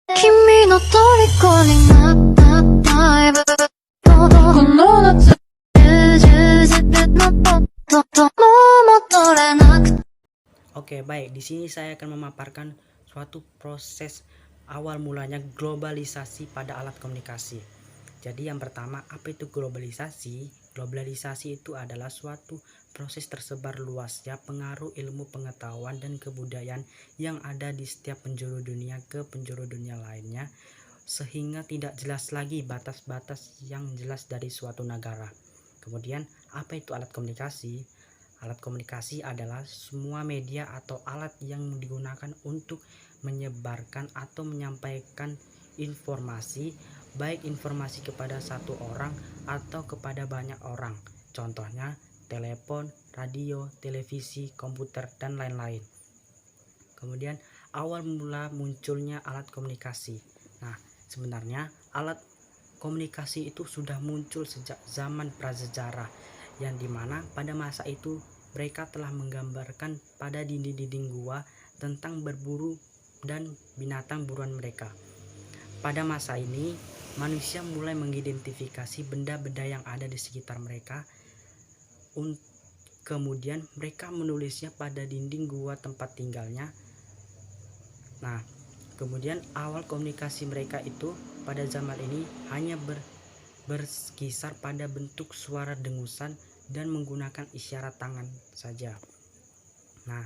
君の虜になったライブこの夏充実のとも戻れなく。Oke, baik. Di sini saya akan memaparkan suatu proses awal mulanya globalisasi pada alat komunikasi. Jadi yang pertama, apa itu globalisasi? Globalisasi itu adalah suatu proses tersebar luasnya pengaruh ilmu pengetahuan dan kebudayaan yang ada di setiap penjuru dunia ke penjuru dunia lainnya, sehingga tidak jelas lagi batas-batas yang jelas dari suatu negara. Kemudian, apa itu alat komunikasi? Alat komunikasi adalah semua media atau alat yang digunakan untuk menyebarkan atau menyampaikan informasi, baik informasi kepada satu orang atau kepada banyak orang. Contohnya telepon, radio, televisi, komputer, dan lain-lain. Kemudian awal mula munculnya alat komunikasi. Nah, sebenarnya alat komunikasi itu sudah muncul sejak zaman prasejarah, yang dimana pada masa itu mereka telah menggambarkan pada dinding-dinding gua tentang berburu dan binatang buruan mereka. Pada masa ini, manusia mulai mengidentifikasi benda-benda yang ada di sekitar mereka. Kemudian mereka menulisnya pada dinding gua tempat tinggalnya. Nah, kemudian awal komunikasi mereka itu pada zaman ini hanya berkisar pada bentuk suara dengusan dan menggunakan isyarat tangan saja. Nah,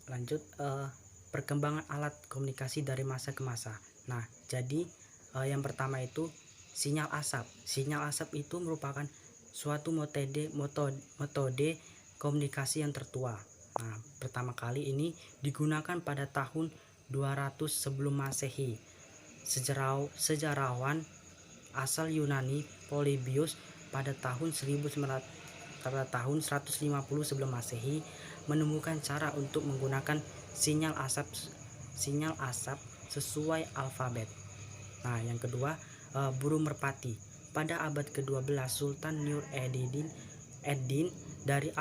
lanjut perkembangan alat komunikasi dari masa ke masa. Nah, jadi yang pertama itu sinyal asap. Sinyal asap itu merupakan suatu metode komunikasi yang tertua. Nah, pertama kali ini digunakan pada tahun 200 sebelum Masehi. Sejarawan asal Yunani Polybius pada tahun 150 sebelum Masehi menemukan cara untuk menggunakan sinyal asap sesuai alfabet. Nah, yang kedua, burung merpati. Pada abad ke-12, Sultan Nur ed-Din dari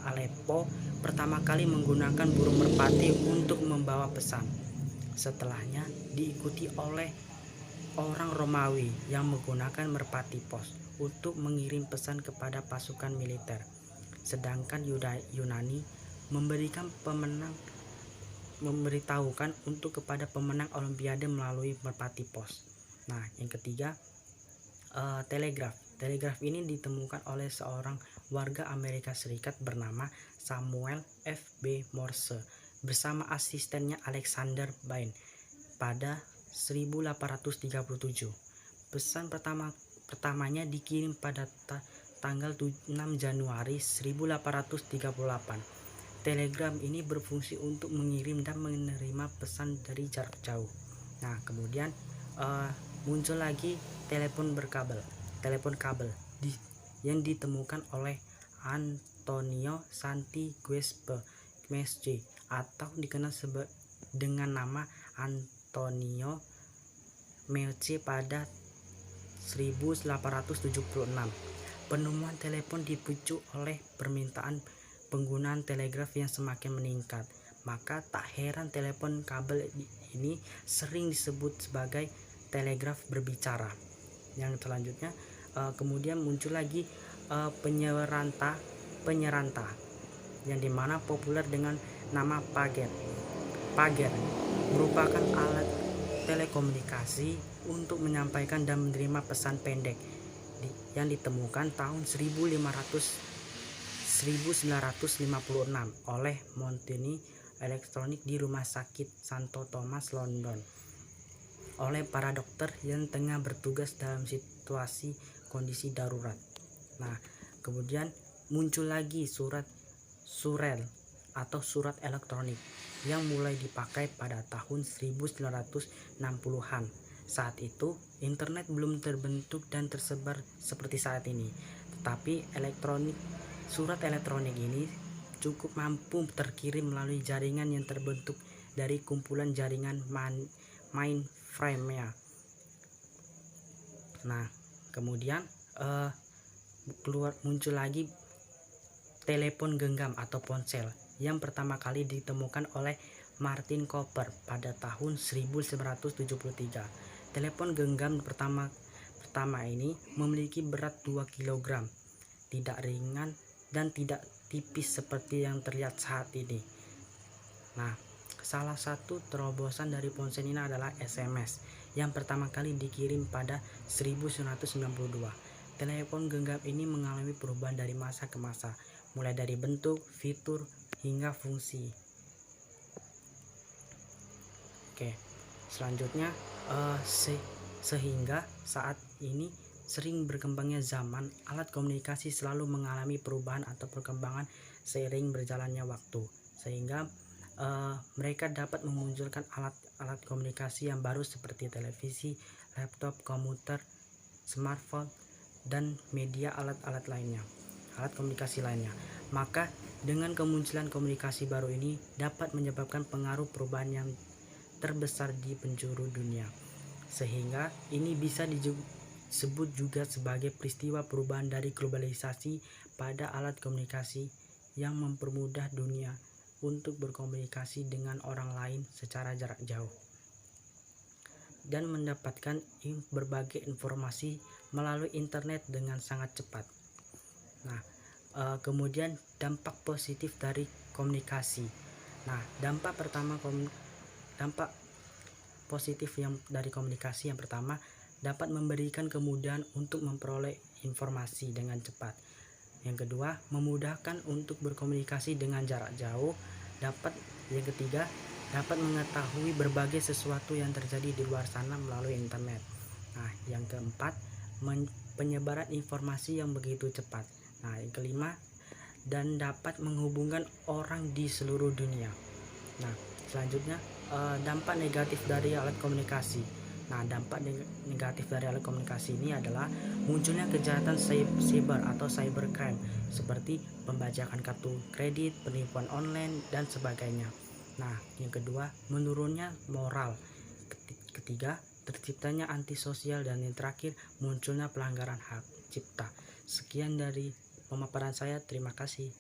Aleppo pertama kali menggunakan burung merpati untuk membawa pesan. Setelahnya diikuti oleh orang Romawi yang menggunakan merpati pos untuk mengirim pesan kepada pasukan militer. Sedangkan Yunani memberitahukan untuk kepada pemenang Olimpiade melalui merpati pos. Nah, yang ketiga, telegraf. Telegraf ini ditemukan oleh seorang warga Amerika Serikat bernama Samuel F.B. Morse bersama asistennya Alexander Bain pada 1837. Pesan pertamanya dikirim pada tanggal 6 Januari 1838. Telegram ini berfungsi untuk mengirim dan menerima pesan dari jarak jauh. Nah, kemudian muncul lagi telepon kabel yang ditemukan oleh Antonio Santi Giuseppe Mesci atau dikenal dengan nama Antonio Meucci pada 1876. Penemuan telepon dipicu oleh permintaan penggunaan telegraf yang semakin meningkat. Maka tak heran telepon kabel ini sering disebut sebagai telegraf berbicara. Yang selanjutnya kemudian muncul lagi penyeranta yang dimana populer dengan nama pager. Pager merupakan alat telekomunikasi untuk menyampaikan dan menerima pesan pendek yang ditemukan tahun 1956 oleh Montini Elektronik di Rumah Sakit Santo Thomas London oleh para dokter yang tengah bertugas dalam situasi kondisi darurat. Nah, kemudian muncul lagi surel atau surat elektronik yang mulai dipakai pada tahun 1960-an. Saat itu internet belum terbentuk dan tersebar seperti saat ini, tetapi surat elektronik ini cukup mampu terkirim melalui jaringan yang terbentuk dari kumpulan jaringan mainframe-nya. Nah, kemudian muncul lagi telepon genggam atau ponsel yang pertama kali ditemukan oleh Martin Cooper pada tahun 1973. Telepon genggam pertama ini memiliki berat 2 kg, tidak ringan dan tidak tipis seperti yang terlihat saat ini. Nah, salah satu terobosan dari ponsel ini adalah SMS yang pertama kali dikirim pada 1992. Telepon genggam ini mengalami perubahan dari masa ke masa, mulai dari bentuk, fitur, hingga fungsi. Oke, selanjutnya sehingga saat ini sering berkembangnya zaman, alat komunikasi selalu mengalami perubahan atau perkembangan seiring berjalannya waktu, sehingga mereka dapat memunculkan alat komunikasi yang baru seperti televisi, laptop, komputer, smartphone, dan media alat komunikasi lainnya. Maka dengan kemunculan komunikasi baru ini dapat menyebabkan pengaruh perubahan yang terbesar di penjuru dunia, sehingga ini bisa disebut juga sebagai peristiwa perubahan dari globalisasi pada alat komunikasi yang mempermudah dunia untuk berkomunikasi dengan orang lain secara jarak jauh dan mendapatkan berbagai informasi melalui internet dengan sangat cepat. Nah, kemudian dampak positif dari komunikasi. Nah, dampak positif dari komunikasi yang pertama, dapat memberikan kemudahan untuk memperoleh informasi dengan cepat. Yang kedua, memudahkan untuk berkomunikasi dengan jarak jauh. Yang ketiga, dapat mengetahui berbagai sesuatu yang terjadi di luar sana melalui internet. Nah, yang keempat, penyebaran informasi yang begitu cepat. Nah, yang kelima, dan dapat menghubungkan orang di seluruh dunia. Nah, selanjutnya dampak negatif dari alat komunikasi. Nah, dampak negatif dari alat komunikasi ini adalah munculnya kejahatan cyber atau cybercrime seperti pembajakan kartu kredit, penipuan online, dan sebagainya. Nah, yang kedua, menurunnya moral. Ketiga, terciptanya antisosial, dan yang terakhir, munculnya pelanggaran hak cipta. Sekian dari pemaparan saya, terima kasih.